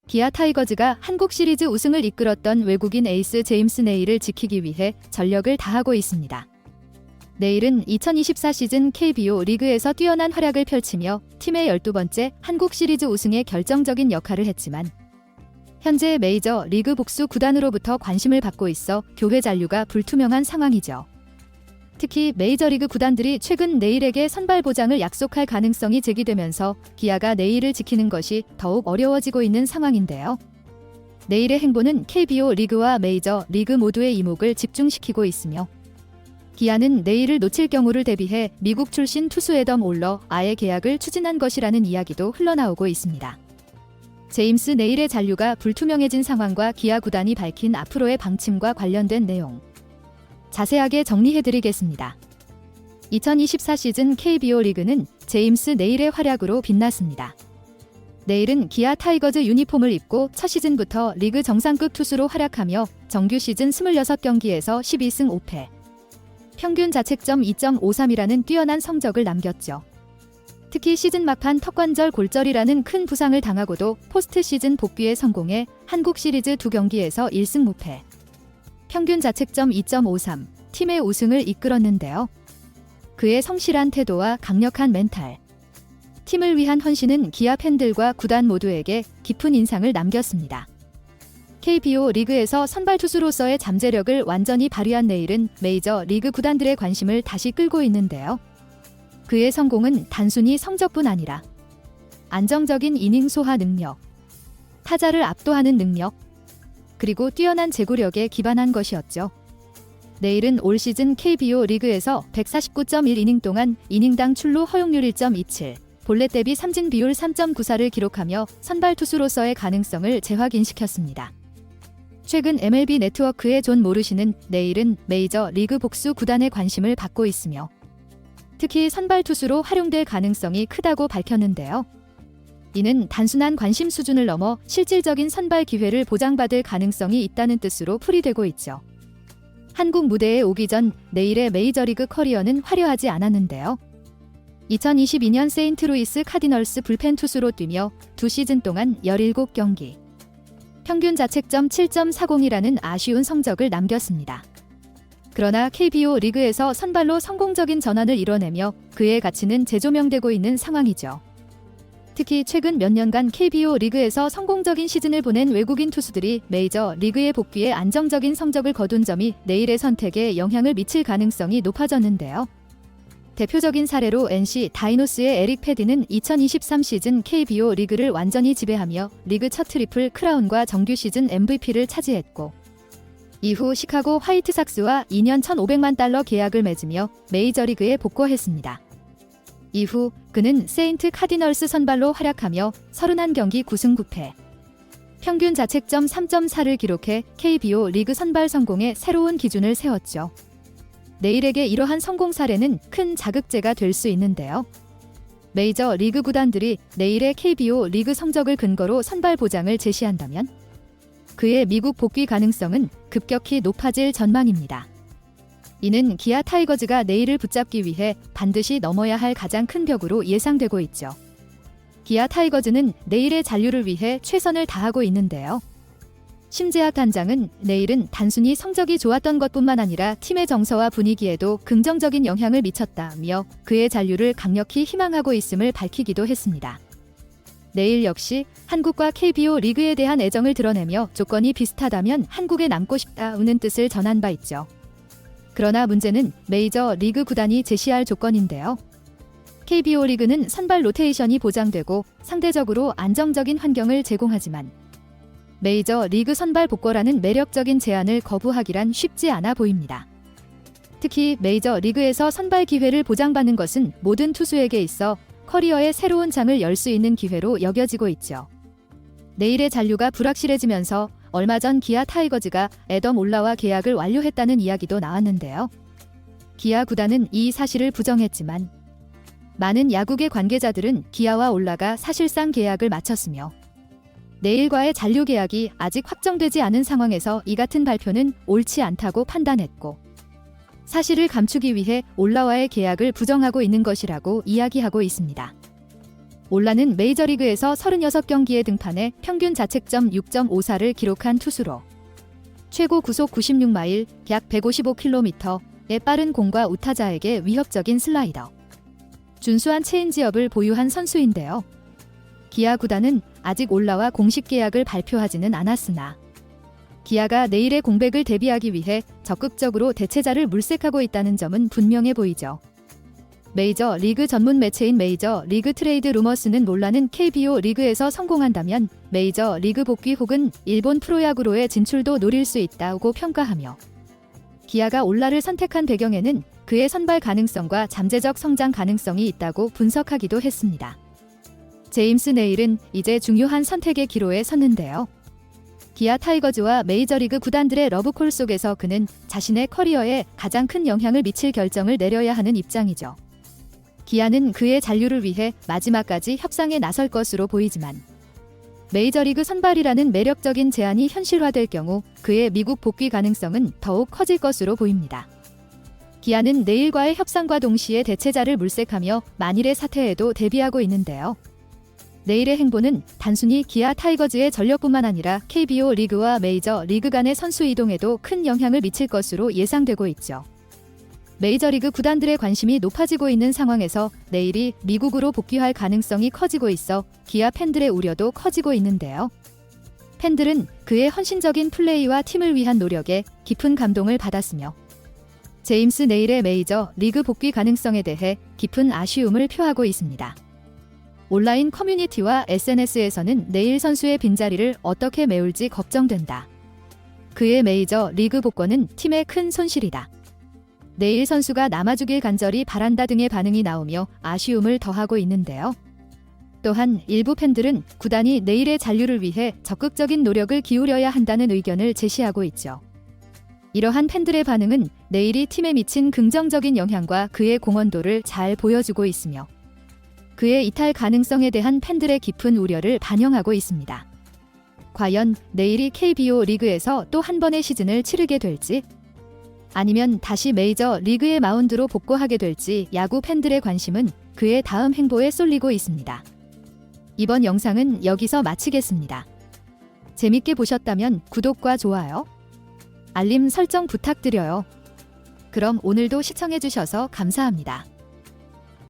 기아 타이거즈가 한국 시리즈 우승을 이끌었던 외국인 에이스 제임스 네일을 지키기 위해 전력을 다하고 있습니다. 네일은 2024 시즌 KBO 리그에서 뛰어난 활약을 펼치며 팀의 12번째 한국 시리즈 우승에 결정적인 역할을 했지만 현재 메이저 리그 복수 구단으로부터 관심을 받고 있어 교회 잔류가 불투명한 상황이죠. 특히 메이저리그 구단들이 최근 네일에게 선발 보장을 약속할 가능성이 제기되면서 기아가 네일을 지키는 것이 더욱 어려워지고 있는 상황인데요. 네일의 행보는 KBO 리그와 메이저 리그 모두의 이목을 집중시키고 있으며 기아는 네일을 놓칠 경우를 대비해 미국 출신 투수 애덤 올러와의 계약을 추진한 것이라는 이야기도 흘러나오고 있습니다. 제임스 네일의 잔류가 불투명해진 상황과 기아 구단이 밝힌 앞으로의 방침과 관련된 내용 자세하게 정리해드리겠습니다. 2024 시즌 KBO 리그는 제임스 네일의 활약으로 빛났습니다. 네일은 기아 타이거즈 유니폼을 입고 첫 시즌부터 리그 정상급 투수로 활약하며 정규 시즌 26경기에서 12승 5패, 평균 자책점 2.53이라는 뛰어난 성적을 남겼죠. 특히 시즌 막판 턱관절 골절이라는 큰 부상을 당하고도 포스트 시즌 복귀에 성공해 한국 시리즈 2경기에서 1승 무패, 평균 자책점 2.53, 팀의 우승을 이끌었는데요. 그의 성실한 태도와 강력한 멘탈, 팀을 위한 헌신은 기아 팬들과 구단 모두에게 깊은 인상을 남겼습니다. KBO 리그에서 선발 투수로서의 잠재력을 완전히 발휘한 네일은 메이저 리그 구단들의 관심을 다시 끌고 있는데요. 그의 성공은 단순히 성적뿐 아니라 안정적인 이닝 소화 능력, 타자를 압도하는 능력, 그리고 뛰어난 제구력에 기반한 것이었죠. 네일은 올 시즌 KBO 리그에서 149.1이닝 동안 이닝당 출루 허용률 1.27, 볼넷 대비 삼진 비율 3.94를 기록하며 선발 투수로서의 가능성을 재확인시켰습니다. 최근 MLB 네트워크의 존 모르시는 네일은 메이저 리그 복수 구단의 관심을 받고 있으며 특히 선발 투수로 활용될 가능성이 크다고 밝혔는데요. 이는 단순한 관심 수준을 넘어 실질적인 선발 기회를 보장받을 가능성이 있다는 뜻으로 풀이되고 있죠. 한국 무대에 오기 전 네일의 메이저리그 커리어는 화려하지 않았는데요. 2022년 세인트루이스 카디널스 불펜 투수로 뛰며 2시즌 동안 17경기, 평균 자책점 7.40이라는 아쉬운 성적을 남겼습니다. 그러나 KBO 리그에서 선발로 성공적인 전환을 이뤄내며 그의 가치는 재조명되고 있는 상황이죠. 특히 최근 몇 년간 KBO 리그에서 성공적인 시즌을 보낸 외국인 투수들이 메이저 리그에 복귀해 안정적인 성적을 거둔 점이 네일의 선택에 영향을 미칠 가능성이 높아졌는데요. 대표적인 사례로 NC 다이노스의 에릭 패디는 2023 시즌 KBO 리그를 완전히 지배하며 리그 첫 트리플 크라운과 정규 시즌 MVP를 차지했고 이후 시카고 화이트삭스와 2년 1,500만 달러 계약을 맺으며 메이저리그에 복귀했습니다. 이후 그는 세인트 카디널스 선발로 활약하며 31경기 9승 9패, 평균 자책점 3.4를 기록해 KBO 리그 선발 성공의 새로운 기준을 세웠죠. 네일에게 이러한 성공 사례는 큰 자극제가 될 수 있는데요. 메이저 리그 구단들이 네일의 KBO 리그 성적을 근거로 선발 보장을 제시한다면 그의 미국 복귀 가능성은 급격히 높아질 전망입니다. 이는 기아 타이거즈가 네일을 붙잡기 위해 반드시 넘어야 할 가장 큰 벽으로 예상되고 있죠. 기아 타이거즈는 네일의 잔류를 위해 최선을 다하고 있는데요. 심재학 단장은 네일은 단순히 성적이 좋았던 것뿐만 아니라 팀의 정서와 분위기에도 긍정적인 영향을 미쳤다며 그의 잔류를 강력히 희망하고 있음을 밝히기도 했습니다. 네일 역시 한국과 KBO 리그에 대한 애정을 드러내며 조건이 비슷하다면 한국에 남고 싶다는 뜻을 전한 바 있죠. 그러나 문제는 메이저 리그 구단이 제시할 조건인데요. KBO 리그는 선발 로테이션이 보장되고 상대적으로 안정적인 환경을 제공하지만 메이저 리그 선발 복귀라는 매력적인 제안을 거부하기란 쉽지 않아 보입니다. 특히 메이저 리그에서 선발 기회를 보장받는 것은 모든 투수에게 있어 커리어의 새로운 장을 열 수 있는 기회로 여겨지고 있죠. 네일의 잔류가 불확실해지면서 얼마 전 기아 타이거즈가 애덤 올라와 계약을 완료했다는 이야기도 나왔는데요. 기아 구단은 이 사실을 부정했지만 많은 야구계 관계자들은 기아와 올라가 사실상 계약을 마쳤으며 네일과의 잔류 계약이 아직 확정되지 않은 상황에서 이 같은 발표는 옳지 않다고 판단했고 사실을 감추기 위해 올라와의 계약을 부정하고 있는 것이라고 이야기하고 있습니다. 올라는 메이저리그에서 36경기에 등판해 평균 자책점 6.54를 기록한 투수로 최고 구속 96마일, 약 155km의 빠른 공과 우타자에게 위협적인 슬라이더, 준수한 체인지업을 보유한 선수인데요. 기아 구단은 아직 올라와 공식 계약을 발표하지는 않았으나 기아가 내일의 공백을 대비하기 위해 적극적으로 대체자를 물색하고 있다는 점은 분명해 보이죠. 메이저 리그 전문 매체인 메이저 리그 트레이드 루머스는 올라는 KBO 리그에서 성공한다면 메이저 리그 복귀 혹은 일본 프로야구로의 진출도 노릴 수 있다고 평가하며 기아가 올라를 선택한 배경에는 그의 선발 가능성과 잠재적 성장 가능성이 있다고 분석하기도 했습니다. 제임스 네일은 이제 중요한 선택의 기로에 섰는데요. 기아 타이거즈와 메이저리그 구단들의 러브콜 속에서 그는 자신의 커리어에 가장 큰 영향을 미칠 결정을 내려야 하는 입장이죠. 기아는 그의 잔류를 위해 마지막까지 협상에 나설 것으로 보이지만 메이저리그 선발이라는 매력적인 제안이 현실화될 경우 그의 미국 복귀 가능성은 더욱 커질 것으로 보입니다. 기아는 내일과의 협상과 동시에 대체자를 물색하며 만일의 사태에도 대비하고 있는데요. 내일의 행보는 단순히 기아 타이거즈의 전력뿐만 아니라 KBO 리그와 메이저 리그 간의 선수 이동에도 큰 영향을 미칠 것으로 예상되고 있죠. 메이저리그 구단들의 관심이 높아지고 있는 상황에서 내일이 미국으로 복귀할 가능성이 커지고 있어 기아 팬들의 우려도 커지고 있는데요. 팬들은 그의 헌신적인 플레이와 팀을 위한 노력에 깊은 감동을 받았으며 제임스 네일의 메이저 리그 복귀 가능성에 대해 깊은 아쉬움을 표하고 있습니다. 온라인 커뮤니티와 SNS에서는 네일 선수의 빈자리를 어떻게 메울지 걱정된다. 그의 메이저 리그 복권은 팀의 큰 손실이다. 네일 선수가 남아주길 간절히 바란다 등의 반응이 나오며 아쉬움을 더하고 있는데요. 또한 일부 팬들은 구단이 네일의 잔류를 위해 적극적인 노력을 기울여야 한다는 의견을 제시하고 있죠. 이러한 팬들의 반응은 네일이 팀에 미친 긍정적인 영향과 그의 공헌도를 잘 보여주고 있으며 그의 이탈 가능성에 대한 팬들의 깊은 우려를 반영하고 있습니다. 과연 네일이 KBO 리그에서 또 한 번의 시즌을 치르게 될지 아니면 다시 메이저 리그의 마운드로 복귀하게 될지 야구 팬들의 관심은 그의 다음 행보에 쏠리고 있습니다. 이번 영상은 여기서 마치겠습니다. 재밌게 보셨다면 구독과 좋아요, 알림 설정 부탁드려요. 그럼 오늘도 시청해주셔서 감사합니다.